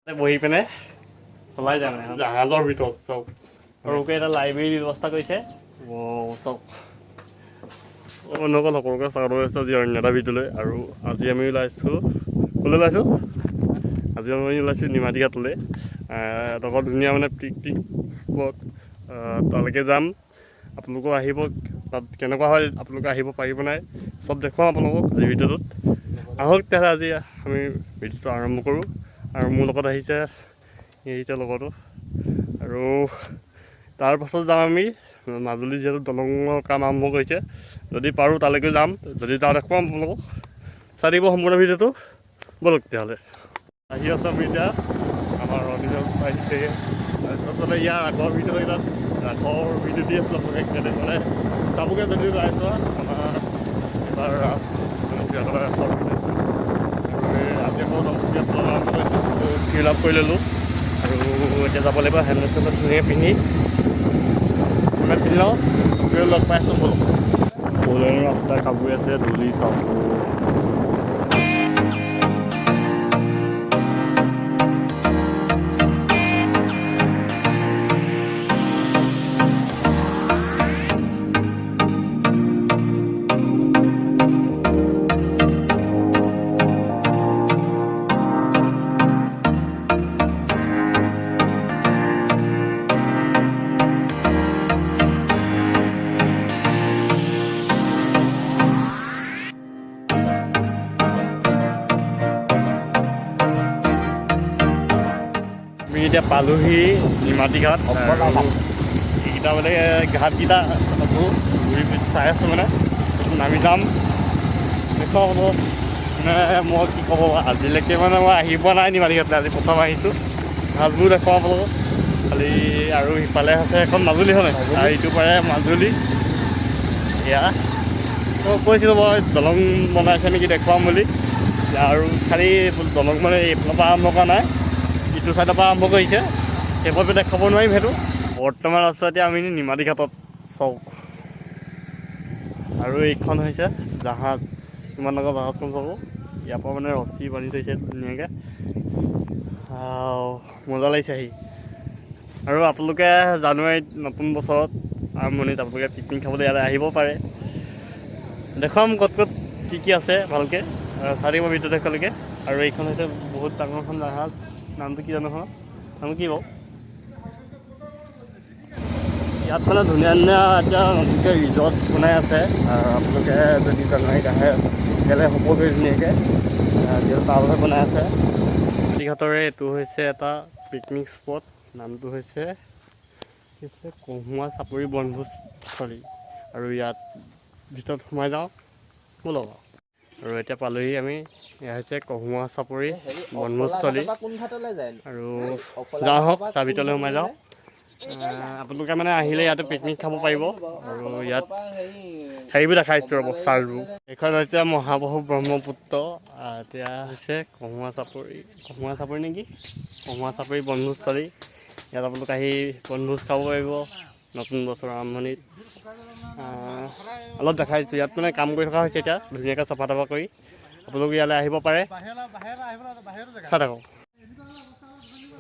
বহি পিনে চলাই যায় মানে জাহাজৰ ভিতৰত চব সৰুকৈ এটা লাইব্ৰেৰী ব্যৱস্থা কৰিছে চব অনুকল সকলোকে স্বাগতম জনাইছোঁ আজি অন্যতাবিদলৈ আৰু আজি আমি ওলাইছোঁ ক'লৈ ওলাইছোঁ আজি আমি ওলাইছোঁ নিমাতীঘাটলৈ লগত ধুনীয়া মানে পিকনিক স্পট তালৈকে যাম আপোনালোকক আহিব তাত কেনেকুৱা হয় আপোনালোকে আহিব পাৰিব নাই চব দেখুৱাম আপোনালোকক আজি ভিডিঅ'টোত আহক তেতিয়াহ'লে আজি আমি ভিডিঅ'টো আৰম্ভ কৰোঁ আৰু মোৰ লগত আহিছে লগতো আৰু তাৰ পাছত যাম আমি মাজুলী যিহেতু দলঙৰ কাম আৰম্ভ কৰিছে যদি পাৰোঁ তালৈকে যাম যদি যাওঁ দেখুৱাম আপোনালোকক চাই দিব সম্পূৰ্ণ ভিডিঅ'টো ব'লক তেতিয়াহ'লে আহি আছোঁ আমি এতিয়া আমাৰ অফিচত আহিছে তাৰপিছত মানে ইয়াৰ আগৰ ভিডিঅ'কেইটাত আগৰ ভিডিঅ' দি আছিলোঁ আপোনালোকে কেনেদৰে চাবগৈ যদি ওলাইছোঁ আমাৰ এবাৰ আজি আকৌ ফিল আপ কৰি ল'লোঁ আৰু এতিয়া যাব লাগিব হেলমেট চেলমেট ধুনীয়াকৈ পিন্ধি হেলমেট পিন্ধি লওঁ লগ পাই আছোঁ ব'লক বলেৰ ৰাস্তা কাপোৰ আছে ধূলি চাপোৰ এতিয়া পালোহি নিমাতীঘাট এইকেইটা মানে ঘাটকেইটা আছোঁ ঘূৰি চাই আছোঁ মানে নামি যাম দেখুৱাম হ'ব মানে মই কি ক'ব আজিলৈকে মানে মই আহি পোৱা নাই নিমাতীঘাটলৈ আজি প্ৰথম আহিছোঁ ঘাটবোৰ দেখুৱাম হ'ব খালি আৰু সিফালে আছে এখন মাজুলী হয় আৰু ইটো পাৰে মাজুলী এয়া মই কৈছিলোঁ মই দলং বনাইছে নেকি দেখুৱাম বুলি আৰু খালি দলং মানে এইফালৰ পৰা আৰম্ভ কৰা নাই ইটো চাইডৰ পৰা আৰম্ভ কৰিছে সেইবাবে দেখাব নোৱাৰিম সেইটো বৰ্তমান আছোঁ এতিয়া আমি নিমাতীঘাটত চাওক আৰু এইখন হৈছে জাহাজ কিমান ডাঙৰ জাহাজখন চাব ইয়াৰ পৰা মানে ৰছী বান্ধি থৈছে ধুনীয়াকৈ মজা লাগিছে আহি আৰু আপোনালোকে জানুৱাৰীত নতুন বছৰত আৰম্ভণিত আপোনালোকে পিকনিক খাবলৈ ইয়ালৈ আহিব পাৰে দেখুৱাম ক'ত ক'ত কি আছে ভালকৈ চাই দিব ভিডিঅ' দেখালৈকে আৰু এইখন হৈছে বহুত ডাঙৰখন জাহাজ নামটো কি জানো নামটো কি বাৰু ইয়াত মানে ধুনীয়া ধুনীয়া এতিয়া নতুনকৈ ৰিজৰ্ট বনাই আছে আপোনালোকে যদি জানুৱাৰীত আহে তেতিয়াহ'লে সকলোৱে ধুনীয়াকৈ যিহেতু তাৰবাবে বনাই আছে নিমাতীঘাটৰে এইটো হৈছে এটা পিকনিক স্পট নামটো হৈছে কহুৱা চাপৰি বনভোজস্থলী আৰু ইয়াত ভিতৰত সোমাই যাওঁ ব'লক আৰু এতিয়া পালোহি আমি এয়া হৈছে কহুৱা চাপৰি বনভোজস্থলী আৰু যাওঁ হওক তাৰ ভিতৰলৈ সোমাই যাওঁ আপোনালোকে মানে আহিলে ইয়াতে পিকনিক খাব পাৰিব আৰু ইয়াত হেৰিবোৰ দেখাইছোঁ ৰ'ব চাৰ্জবোৰ এইখন হৈছে মহাবাহু ব্ৰহ্মপুত্ৰ এতিয়া হৈছে কহুৱা চাপৰি নেকি কহুৱা চাপৰি বনভোজস্থলী ইয়াত আপোনালোকে আহি বনভোজ খাব পাৰিব নতুন বছৰৰ আৰম্ভণিত অলপ দেখাইছোঁ ইয়াত মানে কাম কৰি থকা হৈছে এতিয়া ধুনীয়াকৈ চফা তফা কৰি আপোনালোকে ইয়ালৈ আহিব পাৰে চাই থাকক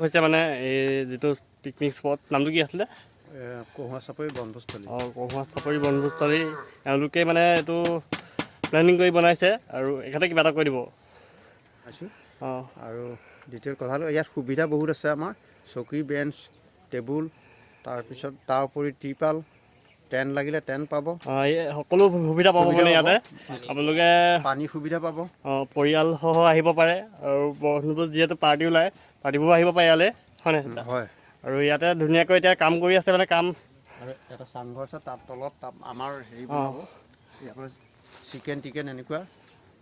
হৈছে মানে এই যিটো পিকনিক স্পট নামটো কি আছিলে কহুৱা চাপৰি বনভোজস্থলী কহুৱা চাপৰি বনভোজস্থলী এওঁলোকে মানে এইটো প্লেনিং কৰি বনাইছে আৰু এখেতে কিবা এটা কৈ দিব আৰু দ্বিতীয় কথাটো ইয়াত সুবিধা বহুত আছে আমাৰ চকী বেঞ্চ টেবুল তাৰপিছত তাৰ উপৰি ত্ৰিপাল টেণ্ট লাগিলে টেণ্ট পাব সকলো সুবিধা পাব মানে ইয়াতে আপোনালোকে পানীৰ সুবিধা পাব পৰিয়ালসহ আহিব পাৰে আৰু বন্ধুবোৰ যিহেতু পাৰ্টি ওলায় পাৰ্টিবোৰ আহিব পাৰে ইয়ালৈ হয় আৰু ইয়াতে ধুনীয়াকৈ এতিয়া কাম কৰি আছে মানে কাম আৰু এটা চাংঘৰ আছে তাত তলত আমাৰ হেৰি বনাব ইয়াত চিকেন টিকেন এনেকুৱা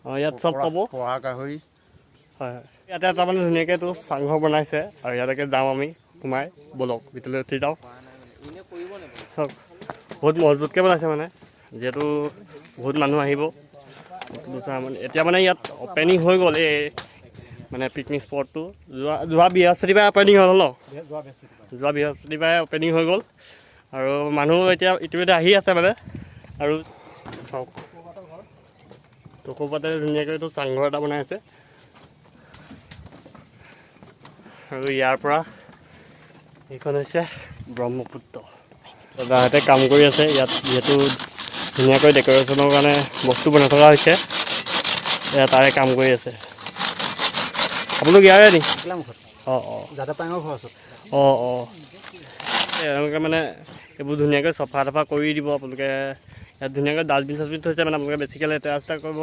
ইয়াত চব পাব পহা গাহৰি হয় ইয়াতে এটা মানে ধুনীয়াকৈ এইটো চাংঘৰ বনাইছে আৰু ইয়ালৈকে যাওঁ আমি সোমাই ব'লক ভিতৰলৈ উঠি যাওঁ চব বহুত মজবুতকৈ বনাইছে মানে যিহেতু বহুত মানুহ আহিব এতিয়া মানে ইয়াত অপেনিং হৈ গ'ল এই মানে পিকনিক স্পটটো যোৱা বৃহস্পতিবাৰে অপেনিং হ'ল ন যোৱা বৃহস্পতিবাৰে অপেনিং হৈ গ'ল আৰু মানুহ এতিয়া ইতিমধ্যে আহি আছে মানে আৰু চাওক টকৌপাতে ধুনীয়াকৈ এইটো চাংঘৰ এটা বনাই আছে আৰু ইয়াৰ পৰা এইখন হৈছে ব্ৰহ্মপুত্ৰ। দাদাহঁতে কাম কৰি আছে ইয়াত, যিহেতু ধুনীয়াকৈ ডেক'ৰেশ্যনৰ কাৰণে বস্তু বনাই থকা হৈছে, তাৰে কাম কৰি আছে। আপোনালোক ইয়াৰে নি? অঁ অঁ অঁ অঁ এনেকৈ মানে এইবোৰ ধুনীয়াকৈ চফা তফা কৰি দিব আপোনালোকে। ইয়াত ধুনীয়াকৈ ডাষ্টবিন চাষ্টবিন থৈছে, মানে আপোনালোকে বেছিকৈ লেতেৰা চেতেৰা কৰিব,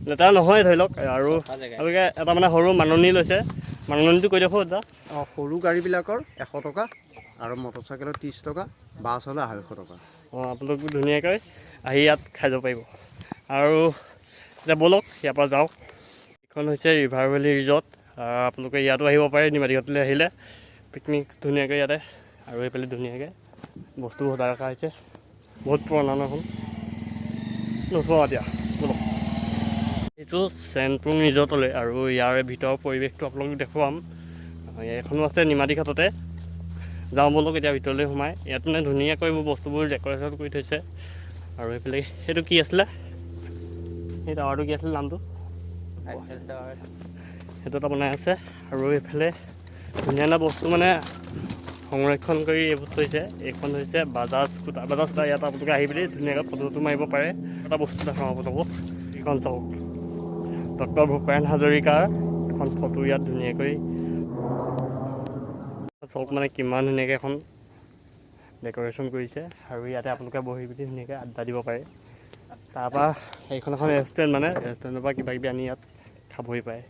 লেতেৰা নহয় ধৰি লওক। আৰু আপোনালোকে এটা মানে সৰু মাননি লৈছে, মাননিটো কৈ দেখোঁ দাদা। অঁ, সৰু গাড়ীবিলাকৰ 100 টকা আৰু মটৰচাইকেলৰ 30 টকা, বাছ হ'লে 250 টকা। অঁ, আপোনালোক ধুনীয়াকৈ আহি ইয়াত খাই যাব পাৰিব। আৰু এতিয়া ব'লক ইয়াৰ পৰা যাওঁ। এইখন হৈছে ৰিভাৰ ভেলী ৰিজৰ্ট। আপোনালোকে ইয়াতো আহিব পাৰে নিমাতীঘাটলৈ আহিলে, পিকনিক ধুনীয়াকৈ ইয়াতে। আৰু এইফালে ধুনীয়াকৈ বস্তু সজাই ৰখা হৈছে, বহুত পুৰণা এখন নোচোৱা এতিয়া। ব'লক এইটো চেনপুং ৰিজৰ্টলৈ, আৰু ইয়াৰে ভিতৰৰ পৰিৱেশটো আপোনালোকক দেখুৱাম। এইখনো আছে নিমাতীঘাটতে। যাওঁ ব'লক এতিয়া ভিতৰলৈ সোমাই। ইয়াত মানে ধুনীয়াকৈ এইবোৰ বস্তুবোৰ ডেক'ৰেশ্যন কৰি থৈছে। আৰু এইফালে সেইটো কি আছিলে, সেই টাৱাৰটো কি আছিলে নামটো, সেইটো এটা বনাই আছে। আৰু এইফালে ধুনীয়া ধুনীয়া বস্তু মানে সংৰক্ষণ কৰি এইবোৰ থৈছে। এইখন হৈছে বাজাজ স্কুটাৰ। ইয়াত আপোনালোকে আহি পিনি ধুনীয়াকৈ ফটো মাৰিব পাৰে। এটা বস্তু দেখাওঁ আপোনালোকক, এইখন চাওক, ডক্টৰ ভূপেন হাজৰিকাৰ এখন ফটো ইয়াত ধুনীয়াকৈ চাওক, মানে কিমান ধুনীয়াকৈ এখন ডেক'ৰেশ্যন কৰিছে। আৰু ইয়াতে আপোনালোকে বহি পিনি ধুনীয়াকৈ আড্ডা দিব পাৰে। তাৰপৰা এইখন এখন ৰেষ্টুৰেণ্ট, মানে ৰেষ্টুৰেণ্টৰ পৰা কিবা কিবি আনি ইয়াত খাবহি পাৰে।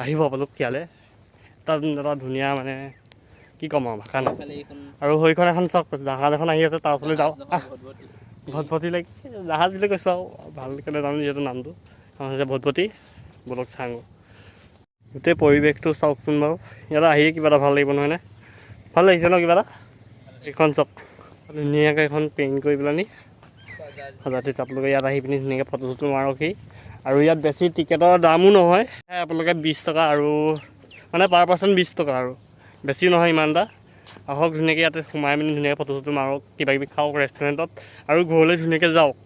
আহিব আপোনালোক ইয়ালৈ, এটা ধুনীয়া মানে কি ক'ম আৰু ভাষা নাই। আৰু সেইখন এখন চাওক, জাহাজ এখন আহি আছে, তাৰ ওচৰলৈ যাওঁ। ভটভটি লাগি জাহাজ বুলি কৈছোঁ আৰু ভালকৈ নাজানো যিহেতু নামটো। এখন হৈছে ভটভটি, ব'লক চাওঁ। গোটেই পৰিৱেশটো চাওকচোন বাৰু, ইয়াত আহিয়ে কিবা এটা ভাল লাগিব নহয়নে? ভাল লাগিছে ন কিবা এটা? এইখন চাওক, ধুনীয়াকৈ এখন পেইণ্ট কৰি পেলানি সজাই থৈছে। আপোনালোকে ইয়াত আহি পিনি ধুনীয়াকৈ ফটো চটো মাৰকহি। আৰু ইয়াত বেছি টিকেটৰ দামো নহয়, আপোনালোকে 20 টকা, আৰু মানে পাৰ পাৰ্চন 20 টকা, আৰু বেছি নহয় ইমান এটা। আহক ধুনীয়াকৈ ইয়াতে সোমাই পিনি ধুনীয়াকৈ ফটো চটো মাৰক, কিবা কিবি খাওক ৰেষ্টুৰেণ্টত, আৰু ঘৰলৈ ধুনীয়াকৈ যাওক।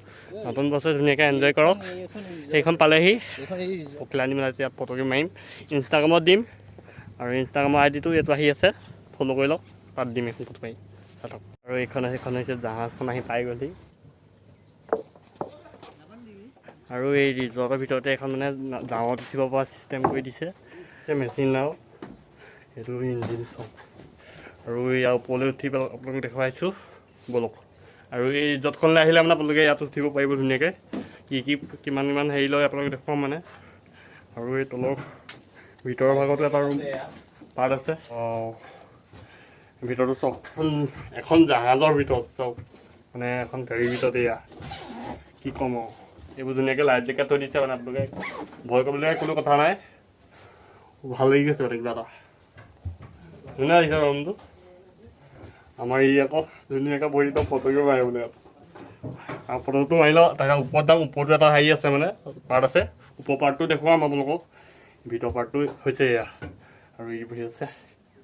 নতুন বছৰ ধুনীয়াকৈ এনজয় কৰক। সেইখন পালেহি পখিলা আনি পেলাই ইয়াত ফটোকে মাৰিম, ইনষ্টাগ্ৰামত দিম। আৰু ইনষ্টাগ্ৰামৰ আইডিটো এইটো আহি আছে, ফ'ল' কৰি লওক, তাত দিম এখন ফটো মাৰি চাওক। আৰু সেইখন হৈছে জাহাজখন আহি পাই গ'লহি। আৰু এই ৰিজৰ্টৰ ভিতৰতে এখন মানে নাৱত উঠিব পৰা ছিষ্টেম কৰি দিছে, মেচিন নাও। সেইটো ইঞ্জিন চাওক। আৰু ইয়াৰ ওপৰলৈ উঠি পেলাই আপোনালোকক দেখুৱাইছোঁ, ব'লক। আৰু এই ৰিজৰ্টখনলৈ আহিলে মানে আপোনালোকে ইয়াত উঠিব পাৰিব ধুনীয়াকৈ, কিমান হেৰি লয় আপোনালোকে দেখুৱাম মানে। আৰু এই তলৰ ভিতৰৰ ভাগতো এটা ৰুম পাৰ্ট আছে। অঁ, ভিতৰতো চাওক, এখন জাহাজৰ ভিতৰত চাওক, মানে এখন ফেৰীৰ ভিতৰত। এয়া কি ক'ম আৰু, এইবোৰ ধুনীয়াকৈ লাইফ জেকেট থৈ দিছে, মানে আপোনালোকে ভয় কৰিবলৈ কোনো কথা নাই। ভাল লাগি গৈছে মানে কিবা এটা, ধুনীয়া লাগিছে ৰুমটো। আমাৰ ই আকৌ ধুনীয়াকৈ বহি ফটোকে মাৰে বোলে। আৰু ফটোটো মাৰি লওঁ, তাকে ওপৰত যাম। ওপৰতো এটা হেৰি আছে, মানে পাৰ্ট আছে। ওপৰ পাৰ্টটো দেখুৱাম আপোনালোকক, ভিতৰ পাৰ্টটো হৈছে এয়া। আৰু ই বহি আছে,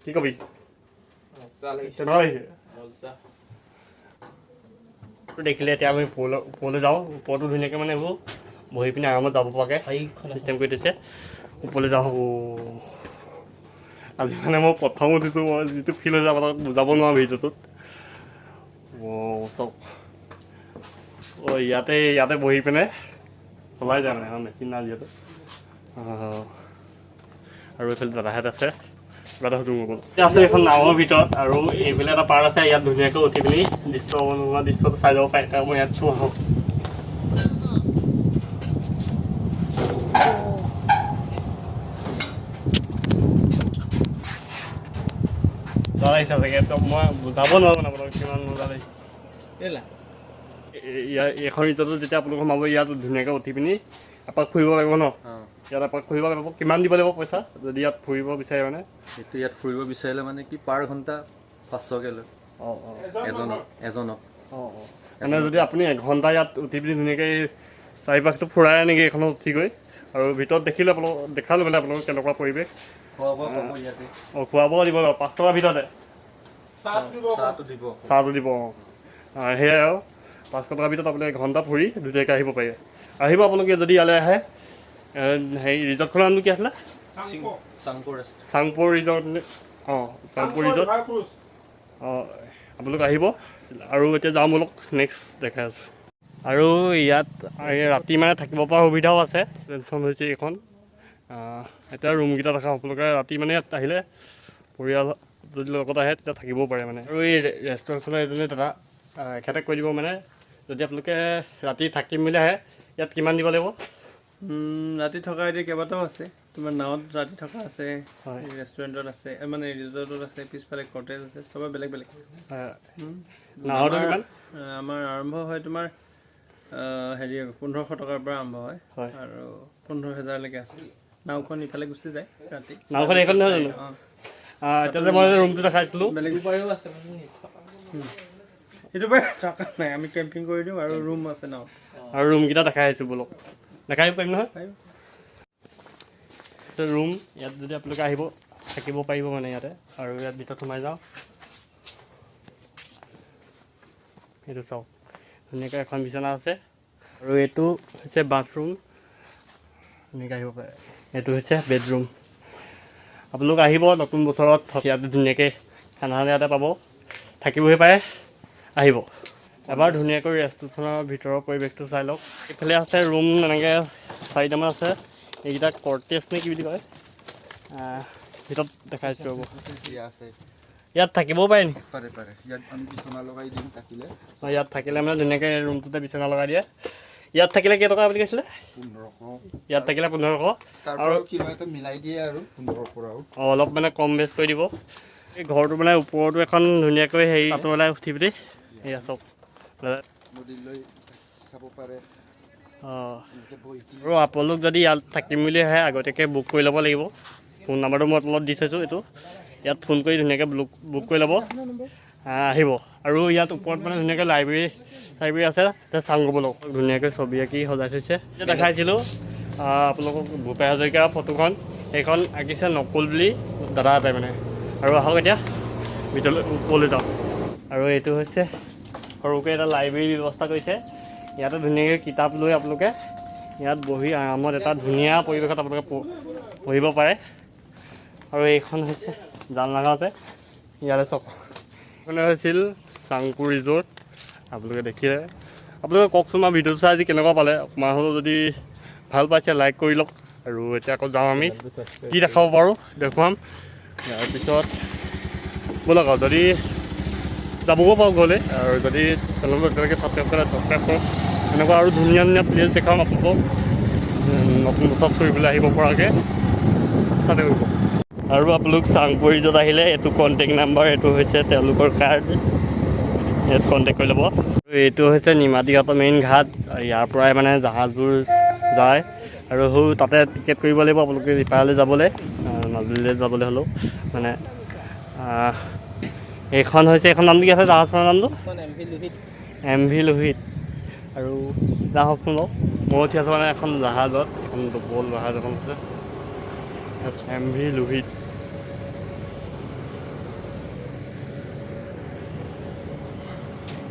কি কবি কেনেকুৱা লাগিছে দেখিলে? এতিয়া আমি ওপৰলৈ যাওঁ। ওপৰতো ধুনীয়াকৈ মানে এইবোৰ বহি পিনি আৰামত যাব পৰাকৈ চিষ্টেম কৰি দিছে। ওপৰলৈ যাওঁ। আজি মানে মই প্ৰথম উঠিছোঁ, মই যিটো ফিল হৈছে আপোনাক বুজাব নোৱাৰোঁ ভিডিঅ'টোত। চাওক, ইয়াতে বহি পিনে চলাই যায় মানে, এখন মেচিন নাই যিহেতু। আৰু এইফালে দাদাহঁত আছে, কিবা এটা সুধিব গ'ল। এতিয়া আছে এখন নাৱৰ ভিতৰত, আৰু এইফালে এটা পাৰ্ট আছে, ইয়াত ধুনীয়াকৈ উঠি পিনি দৃশ্যটো চাই যাব পাৰে। মই ইয়াত চোৱা আহোঁ। মজা লাগিছে চাগে, মই বুজাব নোৱাৰোঁ মানে আপোনালোক কিমান মজা লাগিছে। এইখন ৰিজৰ্টত যেতিয়া আপোনালোক সোমাব, ইয়াত ধুনীয়াকৈ উঠি পিনি এপাক ফুৰিব পাৰিব ন? ইয়াত এপাক ফুৰিব পাৰিব। কিমান দিব লাগিব পইচা যদি ইয়াত ফুৰিব বিচাৰে? মানে এইটো ইয়াত ফুৰিব বিচাৰিলে মানে কি পাৰ ঘণ্টা 500কৈ লয়। এজনক। মানে যদি আপুনি এঘণ্টা ইয়াত উঠি পিনি ধুনীয়াকৈ 4-5টো ফুৰাই নেকি এইখনত উঠি গৈ, আৰু ভিতৰত দেখিলে দেখালোঁ মানে আপোনালোকক কেনেকুৱা পৰিৱেশ। খোৱা বোৱা দিব 5 টকাৰ ভিতৰতে, চাহটো দিব। সেয়াই আৰু 500 টকাৰ ভিতৰত আপুনি এঘণ্টা ফুৰি ধুনীয়াকৈ আহিব পাৰে। আহিব আপোনালোকে যদি ইয়ালৈ আহে। হেৰি ৰিজৰ্টখনৰ নামটো কি আছিলে? চাংপৰ ৰিজৰ্ট অঁ চাংপৰ ৰিজৰ্ট অঁ আপোনালোক আহিব আৰু এতিয়া যাওঁ ব'লক নেক্সট দেখাই আছোঁ আৰু ইয়াত ৰাতি মানে থাকিব পৰা সুবিধাও আছে টেনশ্যন হৈছে এইখন এতিয়া ৰুমকেইটা দেখা আপোনালোকে ৰাতি মানে ইয়াত আহিলে পৰিয়াল যদি লগত আহে তেতিয়া থাকিবও পাৰে মানে আৰু এই ৰেষ্টুৰেণ্টখনৰ এজনে দাদা এখেতে কৈ দিব মানে যদি আপোনালোকে ৰাতি থাকিম বুলি আহে ইয়াত কিমান দিব লাগিব ৰাতি থকা এতিয়া কেইবাটাও আছে তোমাৰ নাৱত ৰাতি থকা আছে ৰেষ্টুৰেণ্টত আছে মানে ৰিজৰ্টত আছে পিছফালে কটেজ আছে চবে বেলেগ বেলেগ নাৱটো কিমান আমাৰ আৰম্ভ হয় তোমাৰ হেৰি 1500 টকাৰ পৰা আৰম্ভ হয় আৰু 15000লৈকে আছে নাওখন ইফালে গুচি যায় ৰাতি নাওখন এইখন নহয় জানো এতিয়া যে মই ৰুমটো দেখাইছিলোঁ বেলেগ উপায়ো আছে এইটো পাই থকা নাই আমি কেম্পিং কৰি দিওঁ আৰু ৰুম আছে নাও আৰু ৰুমকেইটা দেখাই আহিছোঁ ব'লক দেখাই পাৰিম নহয় ৰুম ইয়াত যদি আপোনালোকে আহিব থাকিব পাৰিব মানে ইয়াতে আৰু ইয়াত ভিতৰত সোমাই যাওঁ এইটো চাওক ধুনীয়াকৈ এখন বিচনা আছে আৰু এইটো হৈছে বাথৰুম ধুনীয়াকৈ আহিব পাৰে এইটো হৈছে বেডৰুম আপোনালোক আহিব নতুন বছৰত ইয়াতে ধুনীয়াকৈ খানা ইয়াতে পাব থাকিবহি পাৰে আহিব এবাৰ ধুনীয়াকৈ ৰেষ্টুৰেণ্টখনৰ ভিতৰৰ পৰিৱেশটো চাই লওক এইফালে আছে ৰুম এনেকৈ 4টামান আছে এইকেইটা কৰ্টেজ নে কি বুলি কয় ভিতৰত দেখাইছোঁ ৰ'ব ইয়াত থাকিবও পাৰে নি ইয়াত থাকিলে মানে ধুনীয়াকৈ ৰুমটোতে বিচনা লগাই দিয়ে ইয়াত থাকিলে কেইটকা বুলি কৈছিলে 1500 ইয়াত থাকিলে 1500 আৰু মিলাই দিয়ে আৰু 1500 পৰাও অলপ মানে কম বেছ কৰি দিব এই ঘৰটো মানে ওপৰতো এখন ধুনীয়াকৈ হেৰি ওলাই উঠি পিনি এয়া চব নদীলৈ চাব পাৰে আৰু আপোনালোক যদি ইয়াত থাকিম বুলি আহে আগতীয়াকৈ বুক কৰি ল'ব লাগিব ফোন নাম্বাৰটো মই তলত দি থৈছোঁ এইটো ইয়াত ফোন কৰি ধুনীয়াকৈ বুক কৰি ল'ব আহিব আৰু ইয়াত ওপৰত মানে ধুনীয়াকৈ লাইব্ৰেৰী আছে চাং ল'ব ধুনীয়াকৈ ছবি আঁকি সজাই থৈছে এতিয়া দেখাইছিলোঁ আপোনালোকক ভূপেন হাজৰিকাৰ ফটোখন সেইখন আঁকিছে নকুল বুলি দাদা এটাই মানে আৰু আহক এতিয়া ভিতৰলৈ ওপৰলৈ যাওঁ আৰু এইটো হৈছে সৰুকৈ এটা লাইব্ৰেৰীৰ ব্যৱস্থা কৰিছে ইয়াতে ধুনীয়াকৈ কিতাপ লৈ আপোনালোকে ইয়াত বহি আৰামত এটা ধুনীয়া পৰিৱেশত আপোনালোকে পঢ়িব পাৰে আৰু এইখন হৈছে জালনাগাঁৱতে ইয়াতে চাওক এইখনে হৈছিল চাংপু ৰিজৰ্ট আপোনালোকে দেখিলে আপোনালোকে কওকচোন আমাৰ ভিডিঅ'টো চাই আজি কেনেকুৱা পালে অকণমান হ'লেও যদি ভাল পাইছে লাইক কৰি লওক আৰু এতিয়া আকৌ যাওঁ আমি কি দেখাব পাৰোঁ দেখুৱাম তাৰপিছত ব'লক আৰু যদি যাবগৈ পাৰোঁ গ'লে আৰু যদি চেনেলটো এতিয়ালৈকে ছাবস্ক্ৰাইব কৰক এনেকুৱা আৰু ধুনীয়া ধুনীয়া প্লেচ দেখাম আপোনালোকক নতুন বছৰত ফুৰিবলৈ আহিব পৰাকৈ তাতে কৰিব আৰু আপোনালোক চাংপু ৰিজৰ্ট আহিলে এইটো কণ্টেক্ট নাম্বাৰ এইটো হৈছে তেওঁলোকৰ কাৰ্ড ইয়াত কণ্টেক্ট কৰি ল'ব আৰু এইটো হৈছে নিমাতীঘাটৰ মেইন ঘাট ইয়াৰ পৰাই মানে জাহাজবোৰ যায় আৰু তাতে টিকেট কৰিব লাগিব আপোনালোকে ইপাৰলৈ যাবলৈ মাজুলীলৈ যাবলৈ হ'লেও মানে এইখন হৈছে এইখন নামটো কি আছে জাহাজখনৰ নামটো MV লোহিত আৰু যাওকচোন লওক মই উঠি আছোঁ মানে এখন জাহাজত এখন বল জাহাজ এখন আছে MV লোহিত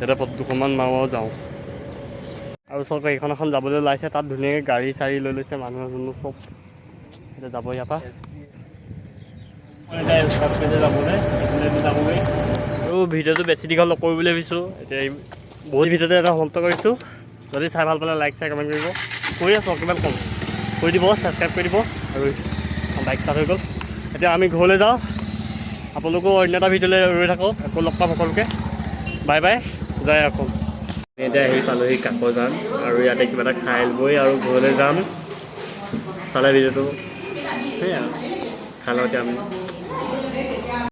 এতিয়া দুখনমান মাৰো যাওঁ আৰু চব এইখন এখন যাবলৈ ওলাইছে তাত ধুনীয়াকৈ গাড়ী চাড়ী লৈ লৈছে মানুহ চব এতিয়া যাব ইয়াৰ পৰা যাবগৈ আৰু ভিডিঅ'টো বেছি দীঘল নকৰোঁ বুলি ভাবিছোঁ এতিয়া বহুত ভিডিঅ'তে এটা সমাপ্ত কৰিছোঁ যদি চাই ভাল পালে লাইক চাই কমেণ্ট কৰিব কৰি আছোঁ কিমান কম কৰি দিব ছাবস্ক্ৰাইব কৰি দিব আৰু বাইক ষ্টাৰ্ট হৈ গ'ল এতিয়া আমি ঘৰলৈ যাওঁ আপোনালোকো অন্য এটা ভিডিঅ'লৈ ৰৈ থাকক আকৌ লগ পাম সকলোকে বাই বাই যায় আকৌ এতিয়া আহি পালোহি কাকজান আৰু ইয়াতে কিবা এটা খাই বৈ আৰু ঘৰলৈ যাম চালে ভিডিঅ'টো সেয়াই আৰু খাই লওঁ এতিয়া আমি